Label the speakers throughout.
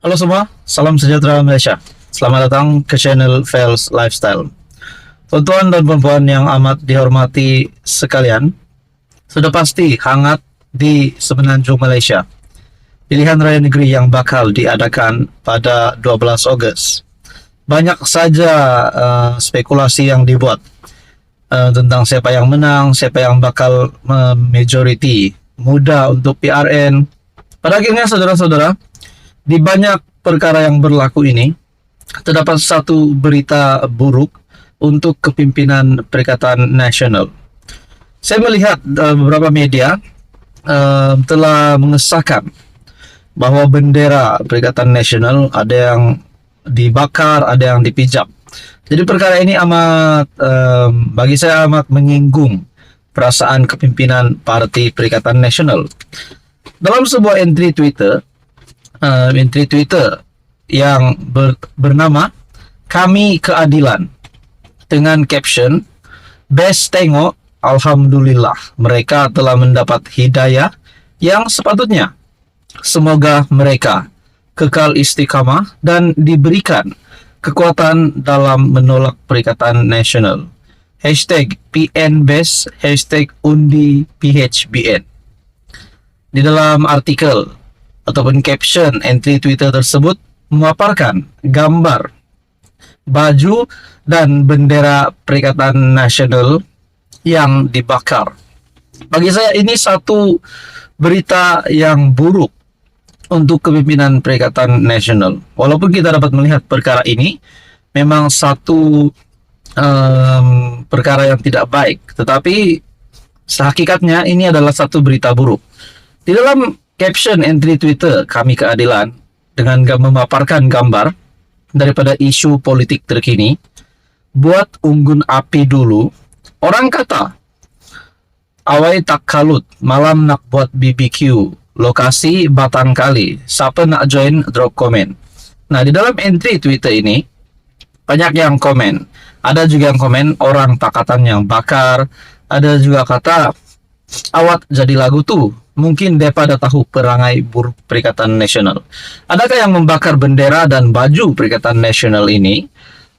Speaker 1: Halo semua, salam sejahtera Malaysia. Selamat datang ke channel Fails Lifestyle. Tuan-tuan dan perempuan yang amat dihormati sekalian, sudah pasti hangat di semenanjung Malaysia pilihan raya negeri yang bakal diadakan pada 12 Ogos. Banyak saja spekulasi yang dibuat tentang siapa yang menang, siapa yang bakal majority, mudah untuk PRN. Pada akhirnya saudara-saudara, di banyak perkara yang berlaku ini, terdapat satu berita buruk untuk kepimpinan Perikatan Nasional. Saya melihat beberapa media telah mengesahkan bahwa bendera Perikatan Nasional ada yang dibakar, ada yang dipijak. Jadi perkara ini bagi saya amat menyinggung perasaan kepimpinan Parti Perikatan Nasional. Dalam sebuah entry Twitter yang bernama "Kami Keadilan" dengan caption "Best tengok, Alhamdulillah, mereka telah mendapat hidayah yang sepatutnya. Semoga mereka kekal istiqamah dan diberikan kekuatan dalam menolak Perikatan Nasional. #PNBest, #undi PHBN." Di dalam artikel ataupun caption entry Twitter tersebut memaparkan gambar baju dan bendera Perikatan Nasional yang dibakar. Bagi saya ini satu berita yang buruk untuk kepimpinan Perikatan Nasional. Walaupun kita dapat melihat perkara ini memang satu perkara yang tidak baik, tetapi sehakikatnya ini adalah satu berita buruk. Di dalam caption entry Twitter "Kami Keadilan" dengan memaparkan gambar daripada isu politik terkini, "Buat unggun api dulu, orang kata awai tak kalut, malam nak buat BBQ, lokasi Batang Kali, siapa nak join drop komen." Nah, di dalam entry Twitter ini banyak yang komen. Ada juga yang komen orang pakatan yang bakar, ada juga kata awat jadi lagu tuh, mungkin daripada tahu perangai buruk Perikatan Nasional. Adakah yang membakar bendera dan baju Perikatan Nasional ini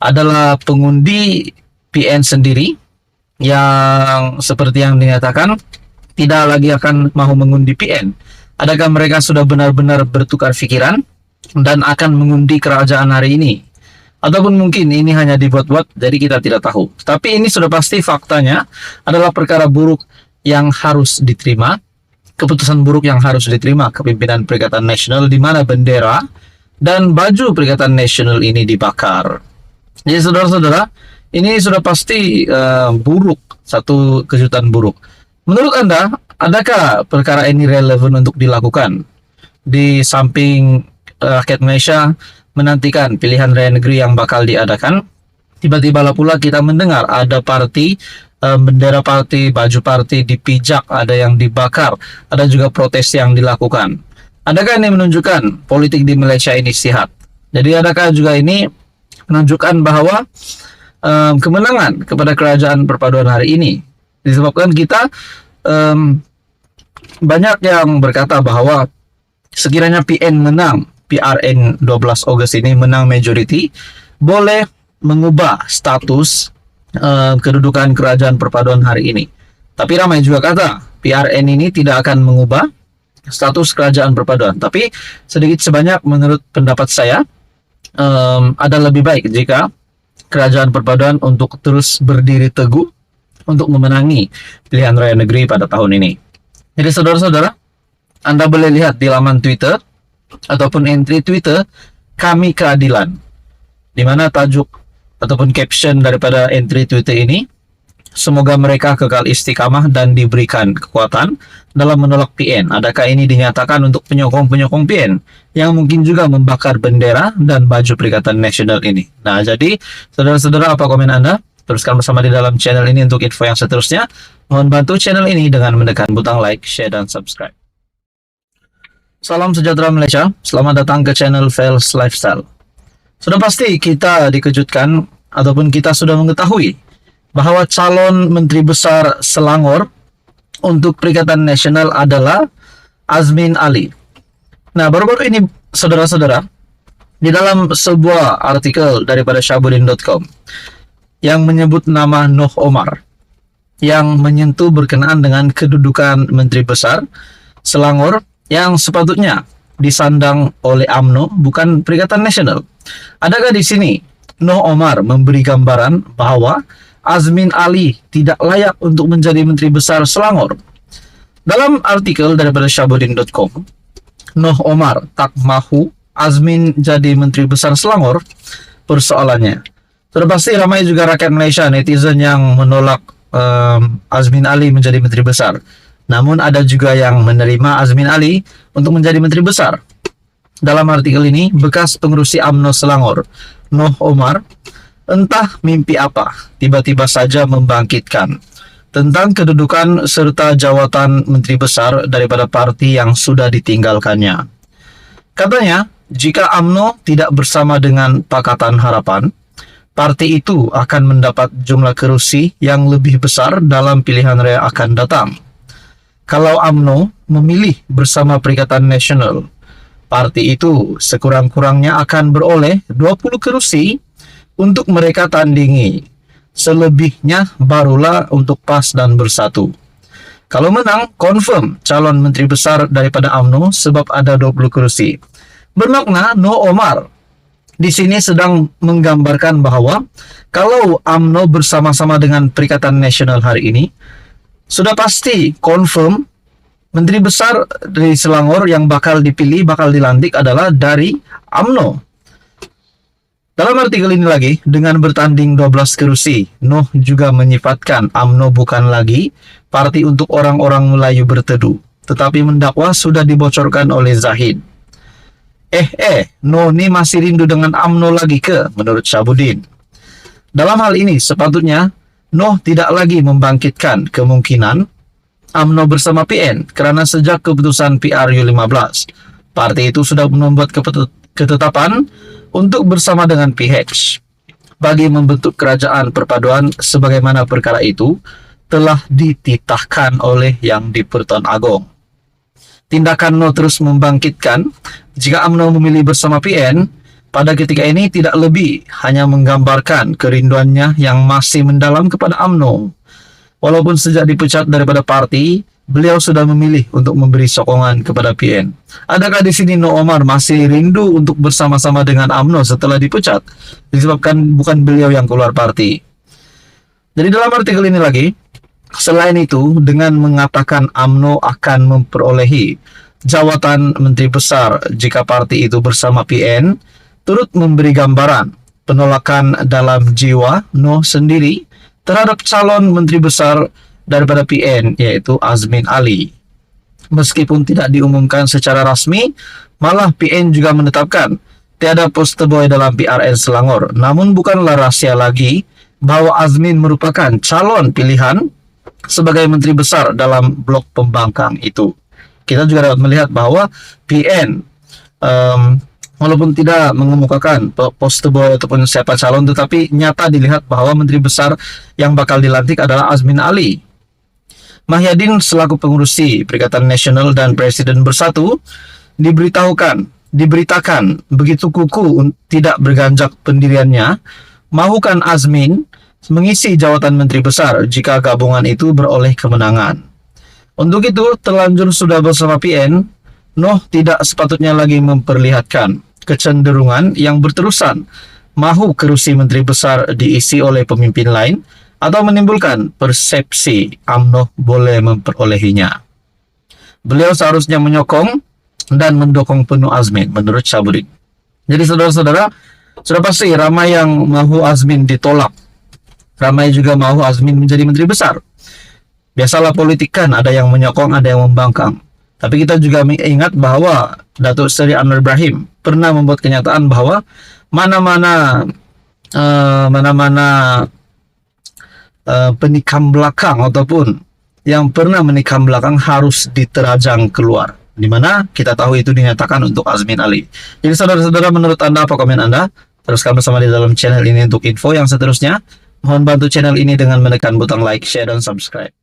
Speaker 1: adalah pengundi PN sendiri yang seperti yang dinyatakan tidak lagi akan mau mengundi PN? Adakah mereka sudah benar-benar bertukar pikiran dan akan mengundi kerajaan hari ini? Ataupun mungkin ini hanya dibuat-buat, jadi kita tidak tahu. Tapi ini sudah pasti faktanya adalah perkara buruk yang harus diterima, keputusan buruk yang harus diterima kepimpinan Perikatan Nasional, di mana bendera dan baju Perikatan Nasional ini dibakar. Jadi saudara-saudara, ini sudah pasti buruk, satu kejutan buruk. Menurut Anda, adakah perkara ini relevan untuk dilakukan? Di samping rakyat Malaysia menantikan pilihan raya negeri yang bakal diadakan, tiba-tiba pula kita mendengar ada bendera parti, baju parti dipijak, ada yang dibakar, ada juga protes yang dilakukan. Adakah ini menunjukkan politik di Malaysia ini sihat? Jadi adakah juga ini menunjukkan bahwa kemenangan kepada kerajaan perpaduan hari ini disebabkan kita banyak yang berkata bahwa sekiranya PN menang, PRN 12 Ogos ini menang majority, boleh mengubah status kedudukan kerajaan perpaduan hari ini. Tapi ramai juga kata PRN ini tidak akan mengubah status kerajaan perpaduan. Tapi sedikit sebanyak menurut pendapat saya ada lebih baik jika kerajaan perpaduan untuk terus berdiri teguh untuk memenangi pilihan raya negeri pada tahun ini. Jadi saudara-saudara, Anda boleh lihat di laman Twitter ataupun entry Twitter "Kami Keadilan", di mana tajuk ataupun caption daripada entry Twitter ini, "Semoga mereka kekal istiqamah dan diberikan kekuatan dalam menolak PN." Adakah ini dinyatakan untuk penyokong-penyokong PN yang mungkin juga membakar bendera dan baju Perikatan Nasional ini? Nah, jadi saudara-saudara, apa komen Anda? Teruskan bersama di dalam channel ini untuk info yang seterusnya. Mohon bantu channel ini dengan menekan butang like, share, dan subscribe. Salam sejahtera Malaysia, selamat datang ke channel Fails Lifestyle. Sudah pasti kita dikejutkan ataupun kita sudah mengetahui bahwa calon Menteri Besar Selangor untuk Perikatan Nasional adalah Azmin Ali. Nah, baru-baru ini saudara-saudara, Di dalam sebuah artikel daripada Syahbudin.com yang menyebut nama Noh Omar yang menyentuh berkenaan dengan kedudukan Menteri Besar Selangor yang sepatutnya disandang oleh UMNO bukan Perikatan Nasional. Adakah di sini Noh Omar memberi gambaran bahwa Azmin Ali tidak layak untuk menjadi Menteri Besar Selangor? Dalam artikel daripada Syahbudin.com, Noh Omar tak mahu Azmin jadi Menteri Besar Selangor. Persoalannya, sudah pasti ramai juga rakyat Malaysia netizen yang menolak Azmin Ali menjadi Menteri Besar. Namun ada juga yang menerima Azmin Ali untuk menjadi Menteri Besar. Dalam artikel ini, bekas pengerusi UMNO Selangor, Noh Omar, entah mimpi apa, tiba-tiba saja membangkitkan tentang kedudukan serta jawatan Menteri Besar daripada parti yang sudah ditinggalkannya. Katanya, jika UMNO tidak bersama dengan Pakatan Harapan, parti itu akan mendapat jumlah kerusi yang lebih besar dalam pilihan raya akan datang. Kalau UMNO memilih bersama Perikatan Nasional, parti itu sekurang-kurangnya akan beroleh 20 kerusi untuk mereka tandingi. Selebihnya barulah untuk PAS dan Bersatu. Kalau menang, confirm calon Menteri Besar daripada UMNO sebab ada 20 kerusi. Bermakna Noh Omar di sini sedang menggambarkan bahwa kalau UMNO bersama-sama dengan Perikatan Nasional hari ini, sudah pasti confirm Menteri Besar dari Selangor yang bakal dipilih, bakal dilantik adalah dari UMNO. Dalam artikel ini lagi, dengan bertanding 12 kerusi, Noh juga menyifatkan UMNO bukan lagi parti untuk orang-orang Melayu berteduh, tetapi mendakwa sudah dibocorkan oleh Zahid. Noh ni masih rindu dengan UMNO lagi ke? Menurut Syahbudin. Dalam hal ini, sepatutnya Noh tidak lagi membangkitkan kemungkinan UMNO bersama PN kerana sejak keputusan PRU15, parti itu sudah membuat ketetapan untuk bersama dengan PH bagi membentuk kerajaan perpaduan sebagaimana perkara itu telah dititahkan oleh Yang di-Pertuan Agong. Tindakan Noh terus membangkitkan jika UMNO memilih bersama PN pada ketika ini tidak lebih hanya menggambarkan kerinduannya yang masih mendalam kepada UMNO. Walaupun sejak dipecat daripada parti, beliau sudah memilih untuk memberi sokongan kepada PN. Adakah di sini Noh Omar masih rindu untuk bersama-sama dengan UMNO setelah dipecat? Disebabkan bukan beliau yang keluar parti. Jadi dalam artikel ini lagi, selain itu, dengan mengatakan UMNO akan memperolehi jawatan Menteri Besar jika parti itu bersama PN, turut memberi gambaran penolakan dalam jiwa Noh sendiri terhadap calon Menteri Besar daripada PN, yaitu Azmin Ali. Meskipun tidak diumumkan secara rasmi, malah PN juga menetapkan tiada poster boy dalam PRN Selangor. Namun bukanlah rahasia lagi bahwa Azmin merupakan calon pilihan sebagai Menteri Besar dalam blok pembangkang itu. Kita juga dapat melihat bahwa PN walaupun tidak mengemukakan poster boy ataupun siapa calon, tetapi nyata dilihat bahwa Menteri Besar yang bakal dilantik adalah Azmin Ali. Mahyadin selaku pengurusi Perikatan Nasional dan Presiden Bersatu diberitakan begitu kuku tidak berganjak pendiriannya, mahukan Azmin mengisi jawatan Menteri Besar jika gabungan itu beroleh kemenangan. Untuk itu, terlanjur sudah bersama PN, Noh tidak sepatutnya lagi memperlihatkan kecenderungan yang berterusan mahu kerusi Menteri Besar diisi oleh pemimpin lain atau menimbulkan persepsi UMNO boleh memperolehinya. Beliau seharusnya menyokong dan mendukung penuh Azmin, menurut Syahbudin. Jadi saudara-saudara, sudah pasti ramai yang mahu Azmin ditolak. Ramai juga mahu Azmin menjadi Menteri Besar. Biasalah politik kan, ada yang menyokong, ada yang membangkang. Tapi kita juga mengingat bahwa Datuk Seri Anwar Ibrahim pernah membuat kenyataan bahwa mana-mana penikam belakang ataupun yang pernah menikam belakang harus diterajang keluar. Di mana kita tahu itu dinyatakan untuk Azmin Ali. Jadi saudara-saudara, menurut Anda apa komen Anda? Teruskan bersama di dalam channel ini untuk info yang seterusnya. Mohon bantu channel ini dengan menekan butang like, share, dan subscribe.